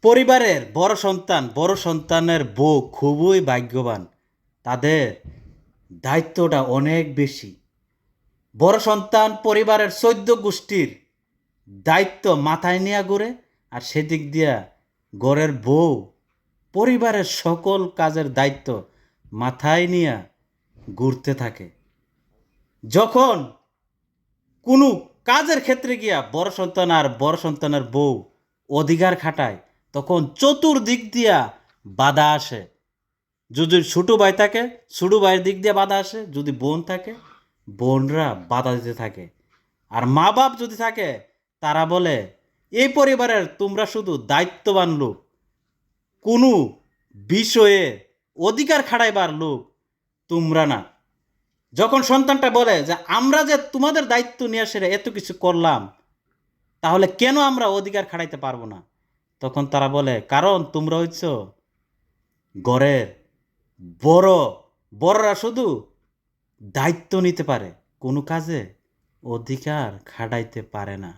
পরিবারের বড় সন্তানের বউ খুবই ভাগ্যবান। তাদের দায়িত্বটা অনেক বেশি। বড় সন্তান পরিবারের ১৪ গোষ্ঠীর দায়িত্ব মাথায় নিয়ে ঘুরে, আর সেদিক দিয়া ঘরের বউ পরিবারের সকল কাজের দায়িত্ব মাথায় নিয়ে ঘুরতে থাকে। যখন কোনো কাজের ক্ষেত্রে গিয়া বড় সন্তান আর বড় সন্তানের বউ অধিকার খাটায়, তখন চতুর্দিক দিয়া বাধা আসে। যদি ছোটো ভাই থাকে, ছোটো ভাইয়ের দিক দিয়ে বাধা আসে। যদি বোন থাকে, বোনরা বাধা দিতে থাকে। আর মা বাপ যদি থাকে, তারা বলে এই পরিবারের তোমরা শুধু দায়িত্ববান লোক, কোনো বিষয়ে অধিকার খাটাইবার লোক তোমরা না। যখন সন্তানটা বলে যে আমরা যে তোমাদের দায়িত্ব নিয়ে আসে এত কিছু করলাম, তাহলে কেন আমরা অধিকার খাটাইতে পারবো না? তখন তারা বলে কারণ তোমরা হচ্ছ ঘরের বড়। বড়রা শুধু দায়িত্ব নিতে পারে, কোনো কাজে অধিকার খাটাইতে পারে না।